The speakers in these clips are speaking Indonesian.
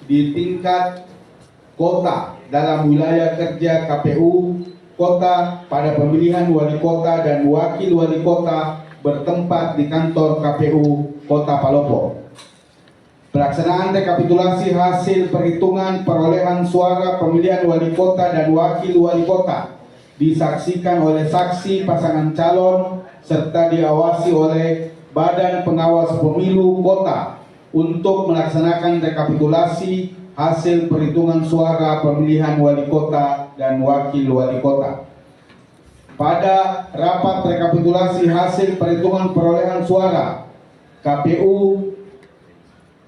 di tingkat kota dalam wilayah kerja KPU kota pada pemilihan wali kota dan wakil wali kota bertempat di kantor KPU Kota Palopo. Pelaksanaan rekapitulasi hasil perhitungan perolehan suara pemilihan wali kota dan wakil wali kota disaksikan oleh saksi pasangan calon serta diawasi oleh Badan Pengawas Pemilu Kota untuk melaksanakan rekapitulasi hasil perhitungan suara pemilihan wali kota dan wakil wali kota. Pada rapat rekapitulasi hasil perhitungan perolehan suara, KPU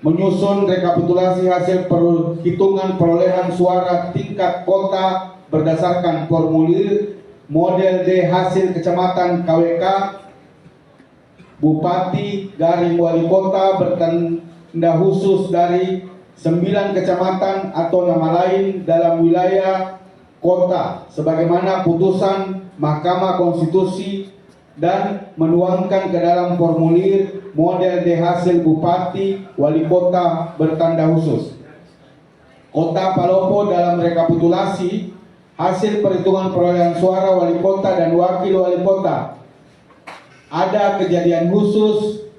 menyusun rekapitulasi hasil perhitungan perolehan suara tingkat kota berdasarkan formulir model D hasil kecamatan KWK, Bupati garing wali kota bertanda khusus dari 9 kecamatan atau nama lain dalam wilayah kota sebagaimana putusan Mahkamah Konstitusi dan menuangkan ke dalam formulir model D hasil Bupati Wali Kota bertanda khusus. Kota Palopo dalam rekapitulasi hasil perhitungan perolehan suara wali kota dan wakil wali kota ada kejadian khusus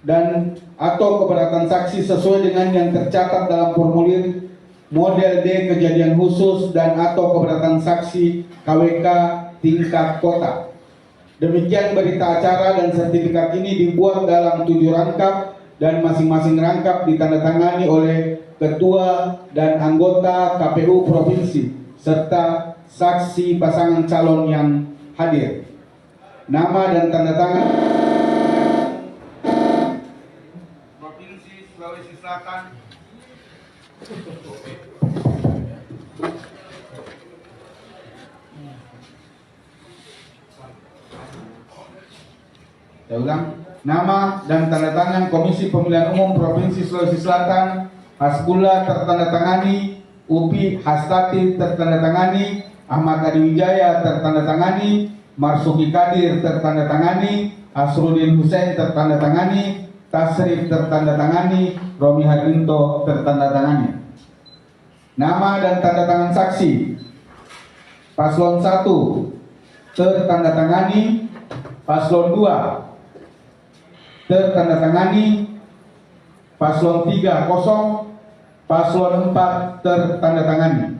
dan atau keberatan saksi sesuai dengan yang tercatat dalam formulir model D kejadian khusus dan atau keberatan saksi KWK tingkat kota. Demikian berita acara dan sertifikat ini dibuat dalam 7 rangkap dan masing-masing rangkap ditandatangani oleh ketua dan anggota KPU provinsi serta saksi pasangan calon yang hadir. Nama dan tanda tangan Provinsi Sulawesi Selatan. Saya ulang, nama dan tanda tangan Komisi Pemilihan Umum Provinsi Sulawesi Selatan, Hasbullah tertandatangani, Upi Hastati tertandatangani, Ahmad Adi Wijaya tertandatangani, Marsuki Kadir tertandatangani, Asrudin Hussein tertandatangani, Tasrif tertandatangani, Romi Hadinto tertandatangani. Nama dan tanda tangan saksi. Paslon 1 tertandatangani, Paslon 2 tertandatangani, Paslon 3 kosong, Paslon 4 tertandatangani.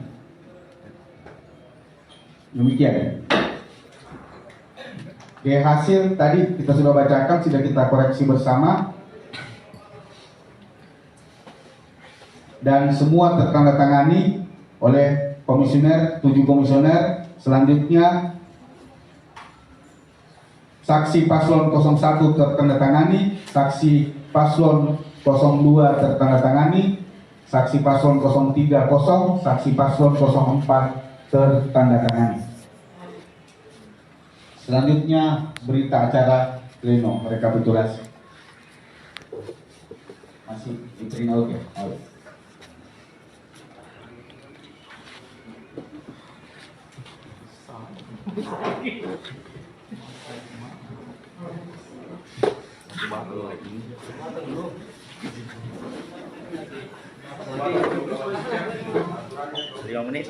Demikian. Oke, hasil tadi kita sudah bacakan, sudah kita koreksi bersama. Dan semua tertandatangani oleh komisioner, 7 komisioner. Selanjutnya saksi paslon 01 tertandatangani, saksi paslon 02 tertandatangani, saksi paslon 03 kosong, saksi paslon 04 tertandatangani. Selanjutnya berita acara pleno rekapitulasi. Masih diterima oke. Lima menit.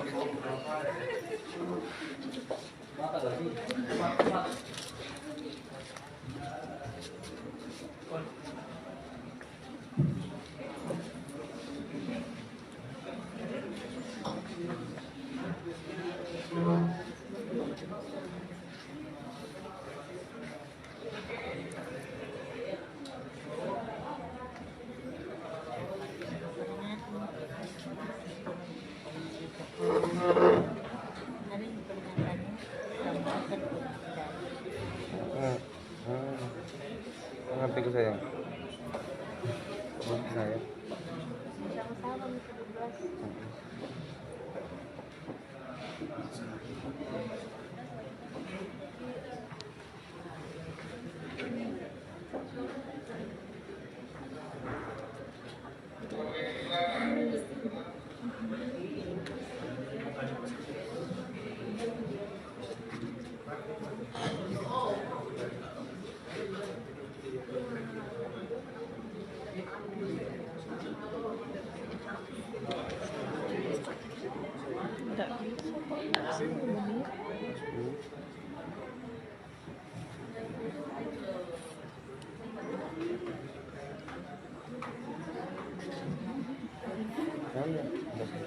Ngerti ke saya? Saya.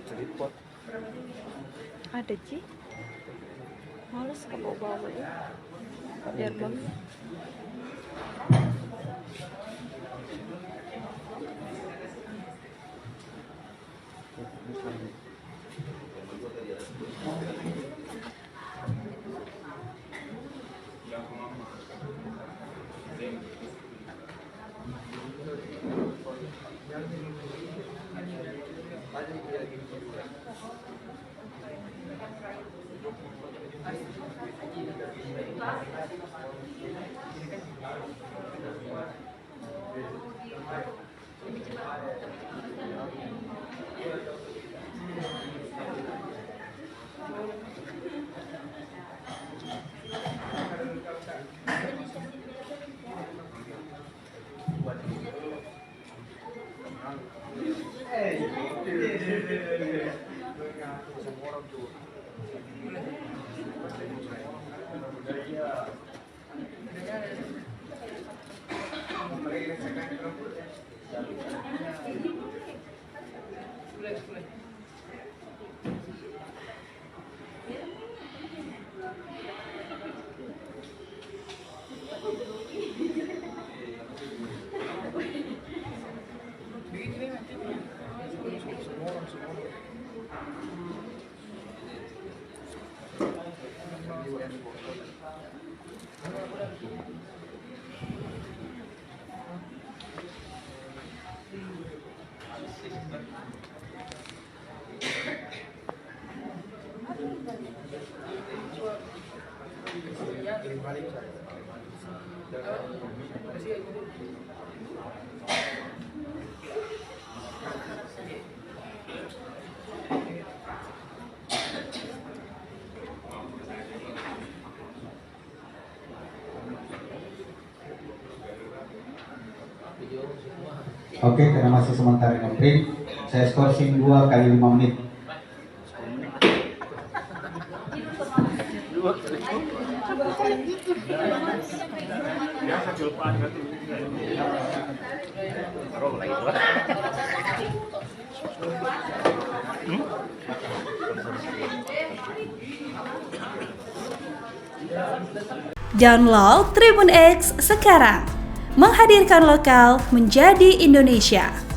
Selipot. Ada Ci. Males ke bawa-bawa ya. Biar bang. Oke, karena masih sementara ngeprint, saya skorsing 2 kali 5 menit. Download Tribun X sekarang, menghadirkan lokal menjadi Indonesia.